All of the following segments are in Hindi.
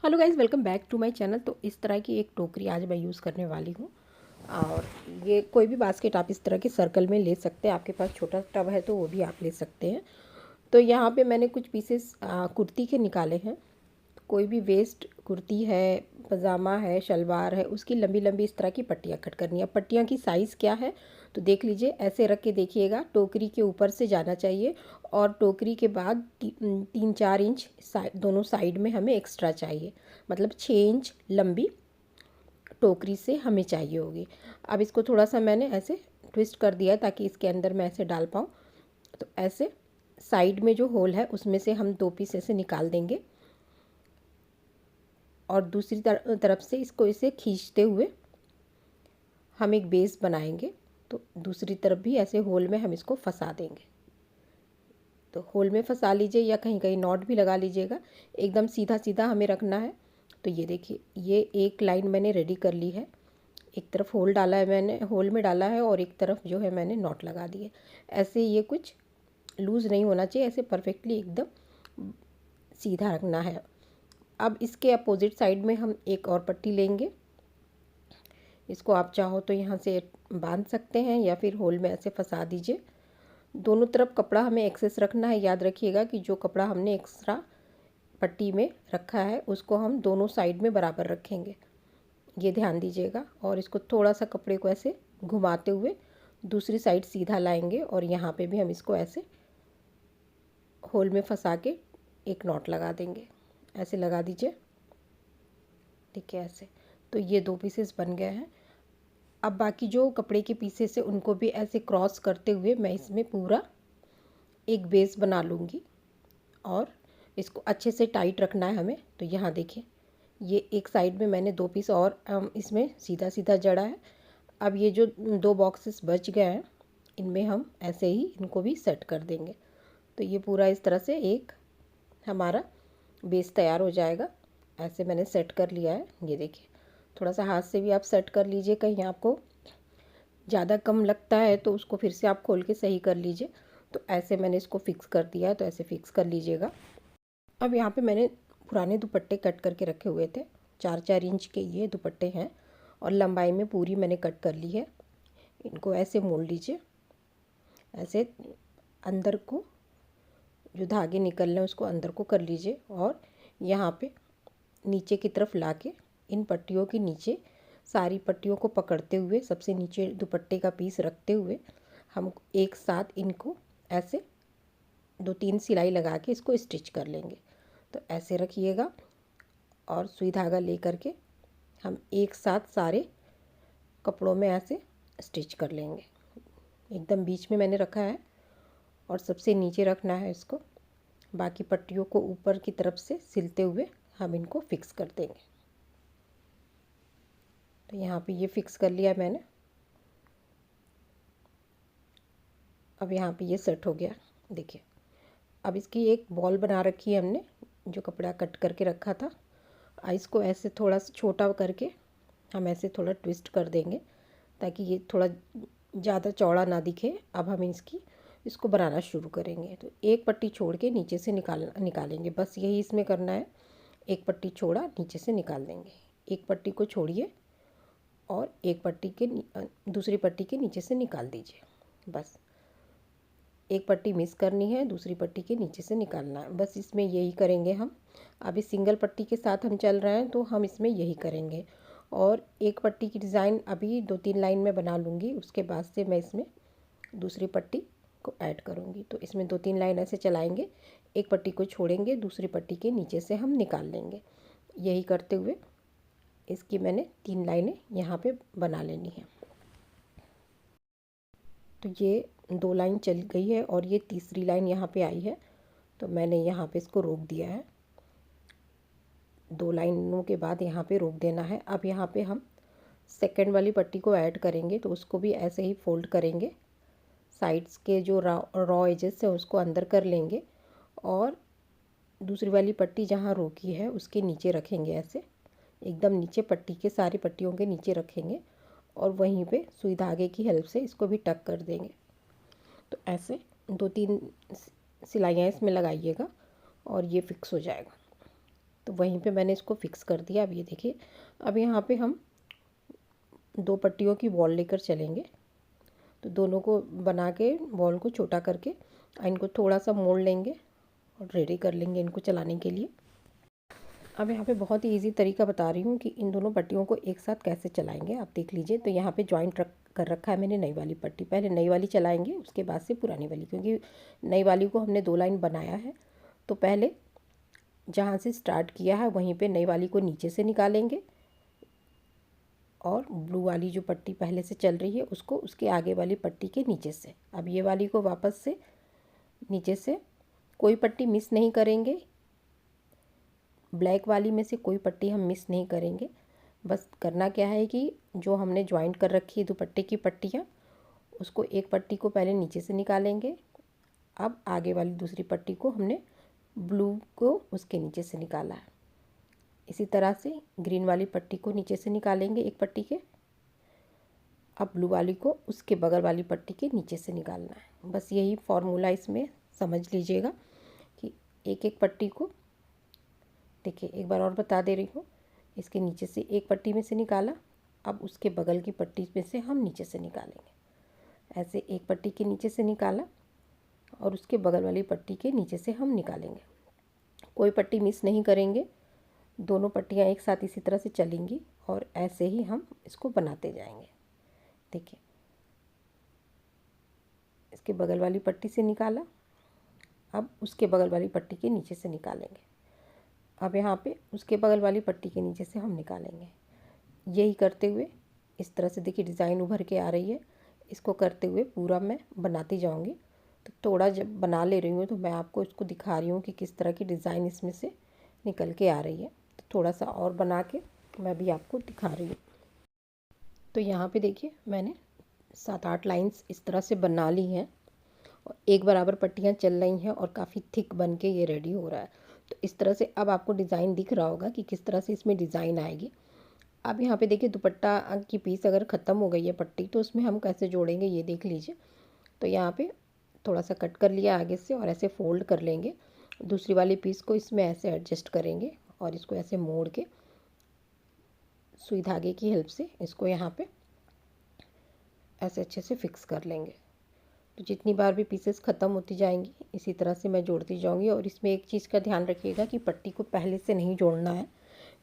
Hello guys, welcome back to my channel. तो इस तरह की एक टोकरी आज मैं यूज़ करने वाली हूँ। और ये कोई भी बास्केट आप इस तरह के सर्कल में ले सकते हैं। आपके पास छोटा टब है तो वो भी आप ले सकते हैं। तो यहाँ पे मैंने कुछ पीसेस कुर्ती के निकाले हैं। कोई भी वेस्ट कुर्ती है, पजामा है, शलवार है, उसकी लंबी लंबी इस तरह की पट्टियाँ कट करनी है। पट्टियाँ की साइज़ क्या है तो देख लीजिए, ऐसे रख के देखिएगा। टोकरी के ऊपर से जाना चाहिए और टोकरी के बाद 3-4 इंच दोनों साइड में हमें एक्स्ट्रा चाहिए। मतलब 6 इंच लंबी टोकरी से हमें चाहिए होगी। अब इसको थोड़ा सा मैंने ऐसे ट्विस्ट कर दिया है ताकि इसके अंदर मैं ऐसे डाल पाऊँ। तो ऐसे साइड में जो होल है उसमें से हम 2 पीस ऐसे निकाल देंगे और दूसरी तरफ से इसको इसे खींचते हुए हम एक बेस बनाएंगे। तो दूसरी तरफ भी ऐसे होल में हम इसको फंसा देंगे। तो होल में फंसा लीजिए या कहीं कहीं नॉट भी लगा लीजिएगा। एकदम सीधा सीधा हमें रखना है। तो ये देखिए, ये एक लाइन मैंने रेडी कर ली है। एक तरफ होल डाला है, मैंने होल में डाला है, और एक तरफ जो है मैंने नॉट लगा दिए। ऐसे ये कुछ लूज़ नहीं होना चाहिए, ऐसे परफेक्टली एकदम सीधा रखना है। अब इसके अपोजिट साइड में हम एक और पट्टी लेंगे। इसको आप चाहो तो यहाँ से बांध सकते हैं या फिर होल में ऐसे फंसा दीजिए। दोनों तरफ कपड़ा हमें एक्सेस रखना है। याद रखिएगा कि जो कपड़ा हमने एक्स्ट्रा पट्टी में रखा है उसको हम दोनों साइड में बराबर रखेंगे, ये ध्यान दीजिएगा। और इसको थोड़ा सा कपड़े को ऐसे घुमाते हुए दूसरी साइड सीधा लाएंगे और यहाँ पे भी हम इसको ऐसे होल में फंसा के एक नॉट लगा देंगे। ऐसे लगा दीजिए, ठीक है ऐसे। तो ये 2 पीसेस बन गए हैं। अब बाकी जो कपड़े के पीसेस है उनको भी ऐसे क्रॉस करते हुए मैं इसमें पूरा एक बेस बना लूँगी और इसको अच्छे से टाइट रखना है हमें। तो यहाँ देखिए, ये एक साइड में मैंने 2 पीस और इसमें सीधा सीधा जड़ा है। अब ये जो 2 बॉक्सेस बच गए हैं इनमें हम ऐसे ही इनको भी सेट कर देंगे। तो ये पूरा इस तरह से एक हमारा बेस तैयार हो जाएगा। ऐसे मैंने सेट कर लिया है। ये देखिए, थोड़ा सा हाथ से भी आप सेट कर लीजिए, कहीं आपको ज़्यादा कम लगता है तो उसको फिर से आप खोल के सही कर लीजिए। तो ऐसे मैंने इसको फिक्स कर दिया है, तो ऐसे फिक्स कर लीजिएगा। अब यहाँ पे मैंने पुराने दुपट्टे कट करके रखे हुए थे। 4-4 इंच के ये दुपट्टे हैं और लंबाई में पूरी मैंने कट कर ली है। इनको ऐसे मोड़ लीजिए, ऐसे अंदर को जो धागे निकल रहे हैं उसको अंदर को कर लीजिए और यहाँ पे नीचे की तरफ लाके इन पट्टियों के नीचे सारी पट्टियों को पकड़ते हुए सबसे नीचे दुपट्टे का पीस रखते हुए हम एक साथ इनको ऐसे 2-3 सिलाई लगा के इसको स्टिच कर लेंगे। तो ऐसे रखिएगा और सुई धागा ले करके हम एक साथ सारे कपड़ों में ऐसे स्टिच कर लेंगे। एकदम बीच में मैंने रखा है और सबसे नीचे रखना है इसको। बाकी पट्टियों को ऊपर की तरफ से सिलते हुए हम इनको फिक्स कर देंगे। तो यहाँ पे ये फिक्स कर लिया मैंने। अब यहाँ पे ये सेट हो गया। देखिए, अब इसकी एक बॉल बना रखी है हमने, जो कपड़ा कट करके रखा था। इसको ऐसे थोड़ा सा छोटा करके हम ऐसे थोड़ा ट्विस्ट कर देंगे ताकि ये थोड़ा ज़्यादा चौड़ा ना दिखे। अब हम इसको बनाना शुरू करेंगे। तो एक पट्टी छोड़ के नीचे से निकालेंगे, बस यही इसमें करना है। एक पट्टी छोड़ा, नीचे से निकाल देंगे। एक पट्टी को छोड़िए और एक पट्टी के दूसरी पट्टी के नीचे से निकाल दीजिए। बस एक पट्टी मिस करनी है, दूसरी पट्टी के नीचे से निकालना है। बस इसमें यही करेंगे हम। अभी सिंगल पट्टी के साथ हम चल रहे हैं तो हम इसमें यही करेंगे। और एक पट्टी की डिज़ाइन अभी 2-3 लाइन में बना लूँगी, उसके बाद से मैं इसमें दूसरी पट्टी को ऐड करूँगी। तो इसमें 2-3 लाइन ऐसे चलाएँगे, एक पट्टी को छोड़ेंगे, दूसरी पट्टी के नीचे से हम निकाल लेंगे। यही करते हुए इसकी मैंने 3 लाइनें यहाँ पे बना लेनी है। तो ये 2 लाइन चल गई है और ये तीसरी लाइन यहाँ पे आई है। तो मैंने यहाँ पे इसको रोक दिया है। 2 लाइनों के बाद यहाँ पे रोक देना है। अब यहाँ पे हम सेकंड वाली पट्टी को ऐड करेंगे, तो उसको भी ऐसे ही फोल्ड करेंगे। साइड्स के जो रॉ एजेस है उसको अंदर कर लेंगे और दूसरी वाली पट्टी जहाँ रोकी है उसके नीचे रखेंगे। ऐसे एकदम नीचे पट्टी के सारी पट्टियों के नीचे रखेंगे और वहीं पे सुई धागे की हेल्प से इसको भी टक कर देंगे। तो ऐसे 2-3 सिलाइयाँ इसमें लगाइएगा और ये फिक्स हो जाएगा। तो वहीं पे मैंने इसको फिक्स कर दिया। अब ये देखिए, अब यहाँ पे हम 2 पट्टियों की बॉल लेकर चलेंगे। तो दोनों को बना के बॉल को छोटा करके इनको थोड़ा सा मोड़ लेंगे और रेडी कर लेंगे इनको चलाने के लिए। अब यहाँ पे बहुत ही इजी तरीका बता रही हूँ कि इन दोनों पट्टियों को एक साथ कैसे चलाएंगे। आप देख लीजिए, तो यहाँ पे जॉइंट कर रखा है मैंने नई वाली पट्टी। पहले नई वाली चलाएंगे, उसके बाद से पुरानी वाली, क्योंकि नई वाली को हमने 2 लाइन बनाया है। तो पहले जहाँ से स्टार्ट किया है वहीं पे नई वाली को नीचे से निकालेंगे और ब्लू वाली जो पट्टी पहले से चल रही है उसको उसके आगे वाली पट्टी के नीचे से। अब ये वाली को वापस से नीचे से, कोई पट्टी मिस नहीं करेंगे, ब्लैक वाली में से कोई पट्टी हम मिस नहीं करेंगे। बस करना क्या है कि जो हमने ज्वाइंट कर रखी है दुपट्टे की पट्टियाँ, उसको एक पट्टी को पहले नीचे से निकालेंगे। अब आगे वाली दूसरी पट्टी को हमने ब्लू को उसके नीचे से निकाला है। इसी तरह से ग्रीन वाली पट्टी को नीचे से निकालेंगे एक पट्टी के। अब ब्लू वाली को उसके बगल वाली पट्टी के नीचे से निकालना है। बस यही फॉर्मूला इसमें समझ लीजिएगा कि एक एक पट्टी को, देखिए एक बार और बता दे रही हूँ, इसके नीचे से एक पट्टी में से निकाला, अब उसके बगल की पट्टी में से हम नीचे से निकालेंगे। ऐसे एक पट्टी के नीचे से निकाला और उसके बगल वाली पट्टी के नीचे से हम निकालेंगे। कोई पट्टी मिस नहीं करेंगे, दोनों पट्टियाँ एक साथ इसी तरह से चलेंगी और ऐसे ही हम इसको बनाते जाएंगे। देखिए, इसके बगल वाली पट्टी से निकाला, अब उसके बगल वाली पट्टी के नीचे से निकालेंगे। अब यहाँ पे उसके बगल वाली पट्टी के नीचे से हम निकालेंगे। यही करते हुए इस तरह से देखिए डिज़ाइन उभर के आ रही है। इसको करते हुए पूरा मैं बनाती जाऊँगी। तो थोड़ा जब बना ले रही हूँ तो मैं आपको इसको दिखा रही हूँ कि किस तरह की डिज़ाइन इसमें से निकल के आ रही है। तो थोड़ा सा और बना के मैं भी आपको दिखा रही हूँ। तो यहाँ पे देखिए मैंने 7-8 लाइंस इस तरह से बना ली हैं और एक बराबर पट्टियाँ चल रही हैं और काफ़ी थिक बन के ये रेडी हो रहा है। तो इस तरह से अब आपको डिज़ाइन दिख रहा होगा कि किस तरह से इसमें डिज़ाइन आएगी। अब यहाँ पे देखिए दुपट्टा की पीस अगर ख़त्म हो गई है पट्टी, तो उसमें हम कैसे जोड़ेंगे ये देख लीजिए। तो यहाँ पे थोड़ा सा कट कर लिया आगे से और ऐसे फोल्ड कर लेंगे। दूसरी वाली पीस को इसमें ऐसे एडजस्ट करेंगे और इसको ऐसे मोड़ के सुई धागे की हेल्प से इसको यहाँ पे ऐसे अच्छे से फिक्स कर लेंगे। तो जितनी बार भी पीसेस ख़त्म होती जाएंगी इसी तरह से मैं जोड़ती जाऊंगी। और इसमें एक चीज़ का ध्यान रखिएगा कि पट्टी को पहले से नहीं जोड़ना है,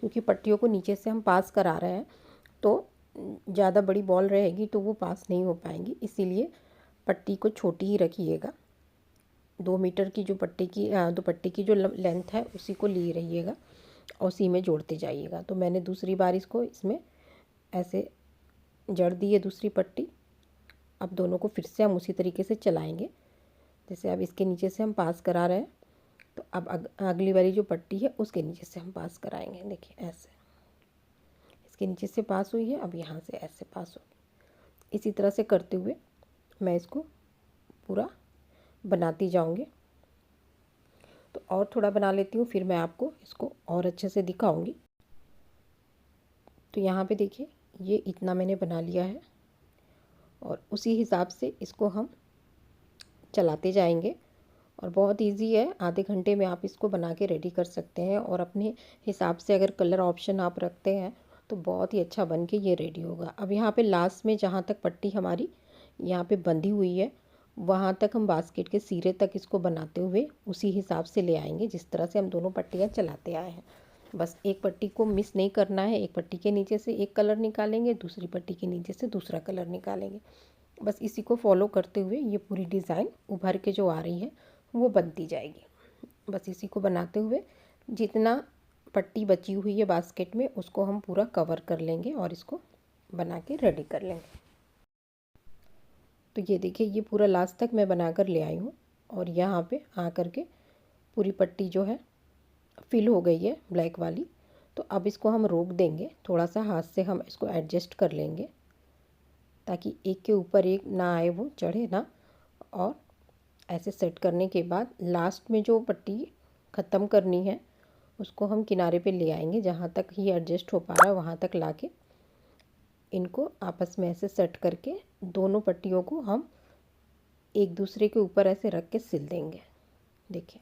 क्योंकि पट्टियों को नीचे से हम पास करा रहे हैं तो ज़्यादा बड़ी बॉल रहेगी तो वो पास नहीं हो पाएंगी। इसीलिए पट्टी को छोटी ही रखिएगा। 2 मीटर की जो दुपट्टे की जो लेंथ है उसी को लिए रहिएगा और उसी में जोड़ते जाइएगा। तो मैंने दूसरी बार इसको इसमें ऐसे जड़ दी है दूसरी पट्टी। अब दोनों को फिर से हम उसी तरीके से चलाएंगे जैसे अब इसके नीचे से हम पास करा रहे हैं। तो अब अगली वाली जो पट्टी है उसके नीचे से हम पास कराएंगे। देखिए ऐसे इसके नीचे से पास हुई है, अब यहाँ से ऐसे पास होगी। इसी तरह से करते हुए मैं इसको पूरा बनाती जाऊंगी। तो और थोड़ा बना लेती हूँ, फिर मैं आपको इसको और अच्छे से दिखाऊंगी। तो यहाँ पे देखिए ये इतना मैंने बना लिया है और उसी हिसाब से इसको हम चलाते जाएंगे। और बहुत इजी है, आधे घंटे में आप इसको बना के रेडी कर सकते हैं। और अपने हिसाब से अगर कलर ऑप्शन आप रखते हैं तो बहुत ही अच्छा बन के ये रेडी होगा। अब यहाँ पे लास्ट में जहाँ तक पट्टी हमारी यहाँ पे बंधी हुई है वहाँ तक हम बास्केट के सिरे तक इसको बनाते हुए उसी हिसाब से ले आएंगे जिस तरह से हम दोनों पट्टियाँ चलाते आए हैं। बस एक पट्टी को मिस नहीं करना है। एक पट्टी के नीचे से एक कलर निकालेंगे, दूसरी पट्टी के नीचे से दूसरा कलर निकालेंगे। बस इसी को फॉलो करते हुए ये पूरी डिज़ाइन उभर के जो आ रही है वो बनती जाएगी। बस इसी को बनाते हुए जितना पट्टी बची हुई है बास्केट में उसको हम पूरा कवर कर लेंगे और इसको बना के रेडी कर लेंगे। तो ये देखिए ये पूरा लास्ट तक मैं बना कर ले आई हूँ और यहाँ पे आ कर के पूरी पट्टी जो है फिल हो गई है ब्लैक वाली। तो अब इसको हम रोक देंगे, थोड़ा सा हाथ से हम इसको एडजस्ट कर लेंगे ताकि एक के ऊपर एक ना आए, वो चढ़े ना। और ऐसे सेट करने के बाद लास्ट में जो पट्टी ख़त्म करनी है उसको हम किनारे पे ले आएंगे, जहाँ तक ही एडजस्ट हो पा रहा है वहाँ तक लाके इनको आपस में ऐसे सेट करके दोनों पट्टियों को हम एक दूसरे के ऊपर ऐसे रख के सिल देंगे। देखिए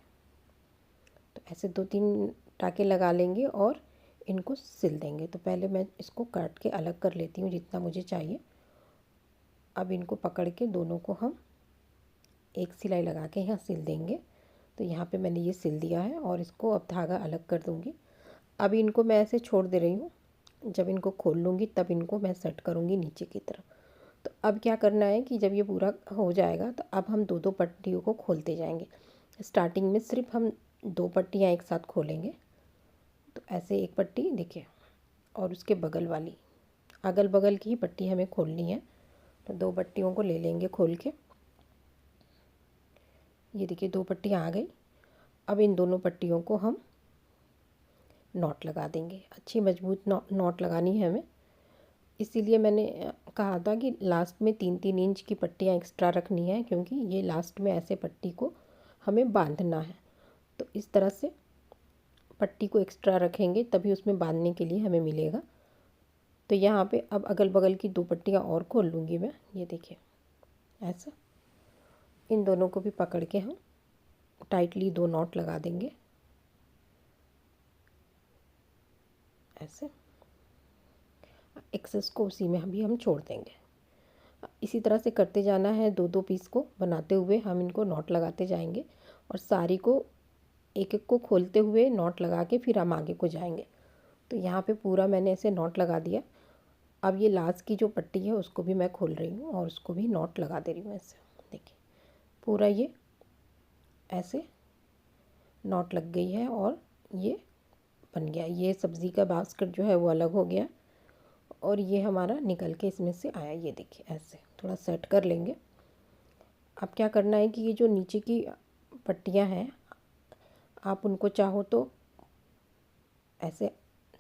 तो ऐसे 2-3 टाँके लगा लेंगे और इनको सिल देंगे। तो पहले मैं इसको काट के अलग कर लेती हूँ जितना मुझे चाहिए। अब इनको पकड़ के दोनों को हम एक सिलाई लगा के यहाँ सिल देंगे। तो यहाँ पे मैंने ये सिल दिया है और इसको अब धागा अलग कर दूँगी। अभी इनको मैं ऐसे छोड़ दे रही हूँ, जब इनको खोल लूँगी तब इनको मैं सेट करूँगी नीचे की तरफ। तो अब क्या करना है कि जब ये पूरा हो जाएगा तो अब हम दो दो पट्टियों को खोलते जाएंगे। स्टार्टिंग में सिर्फ हम 2 पट्टियाँ एक साथ खोलेंगे। तो ऐसे एक पट्टी देखिए, और उसके बगल वाली, अगल बगल की ही पट्टी हमें खोलनी है। तो 2 पट्टियों को ले लेंगे खोल के। ये देखिए 2 पट्टियाँ आ गई। अब इन दोनों पट्टियों को हम नॉट लगा देंगे। अच्छी मजबूत नॉट लगानी है हमें, इसीलिए मैंने कहा था कि लास्ट में 3-3 इंच की पट्टियाँ एक्स्ट्रा रखनी है, क्योंकि ये लास्ट में ऐसे पट्टी को हमें बांधना है। तो इस तरह से पट्टी को एक्स्ट्रा रखेंगे तभी उसमें बांधने के लिए हमें मिलेगा। तो यहाँ पे अब अगल बगल की 2 पट्टियाँ और खोल लूँगी मैं। ये देखिए ऐसा, इन दोनों को भी पकड़ के हम टाइटली 2 नॉट लगा देंगे ऐसे। एक्सेस को उसी में भी हम छोड़ देंगे। इसी तरह से करते जाना है, 2-2 पीस को बनाते हुए हम इनको नॉट लगाते जाएंगे और सारी को एक एक को खोलते हुए नॉट लगा के फिर हम आगे को जाएंगे। तो यहाँ पे पूरा मैंने ऐसे नॉट लगा दिया। अब ये लास्ट की जो पट्टी है उसको भी मैं खोल रही हूँ और उसको भी नॉट लगा दे रही हूँ ऐसे। देखिए पूरा ये ऐसे नॉट लग गई है और ये बन गया। ये सब्ज़ी का बास्केट जो है वो अलग हो गया और ये हमारा निकल के इसमें से आया। ये देखिए ऐसे थोड़ा सेट कर लेंगे। अब क्या करना है कि ये जो नीचे की पट्टियाँ हैं आप उनको चाहो तो ऐसे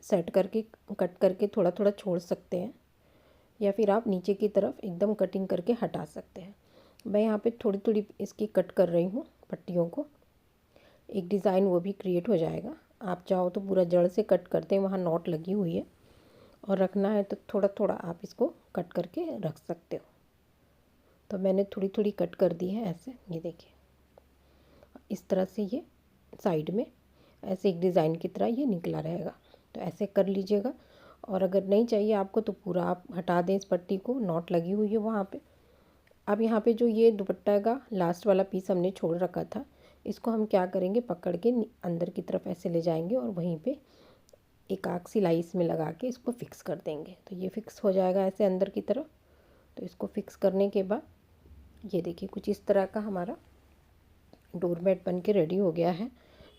सेट करके कट करके थोड़ा थोड़ा छोड़ सकते हैं, या फिर आप नीचे की तरफ एकदम कटिंग करके हटा सकते हैं। मैं यहाँ पे थोड़ी थोड़ी इसकी कट कर रही हूँ पट्टियों को, एक डिज़ाइन वो भी क्रिएट हो जाएगा। आप चाहो तो पूरा जड़ से कट करते हैं, वहाँ नॉट लगी हुई है और रखना है तो थोड़ा थोड़ा आप इसको कट करके रख सकते हो। तो मैंने थोड़ी थोड़ी कट कर दी है ऐसे। ये देखिए इस तरह से ये साइड में ऐसे एक डिज़ाइन की तरह ये निकला रहेगा। तो ऐसे कर लीजिएगा। और अगर नहीं चाहिए आपको तो पूरा आप हटा दें इस पट्टी को, नॉट लगी हुई है वहाँ पे। अब यहाँ पे जो ये दुपट्टा का लास्ट वाला पीस हमने छोड़ रखा था, इसको हम क्या करेंगे, पकड़ के अंदर की तरफ ऐसे ले जाएंगे और वहीं पे एक आग सिलाई इसमें लगा के इसको फिक्स कर देंगे। तो ये फिक्स हो जाएगा ऐसे अंदर की तरफ। तो इसको फिक्स करने के बाद ये देखिए कुछ इस तरह का हमारा डोरमेट बन के रेडी हो गया है।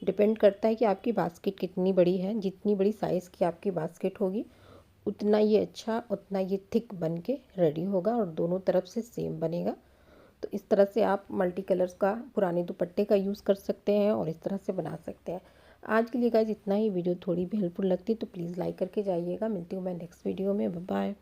डिपेंड करता है कि आपकी बास्केट कितनी बड़ी है। जितनी बड़ी साइज़ की आपकी बास्केट होगी उतना ये अच्छा, उतना ये थिक बन के रेडी होगा और दोनों तरफ से सेम बनेगा। तो इस तरह से आप मल्टी कलर्स का पुराने दुपट्टे का यूज़ कर सकते हैं और इस तरह से बना सकते हैं। आज के लिए गाइस इतना ही। वीडियो थोड़ी भी हेल्पफुल लगती है तो प्लीज़ लाइक करके जाइएगा। मिलती हूँ मैं नेक्स्ट वीडियो में। Bye bye.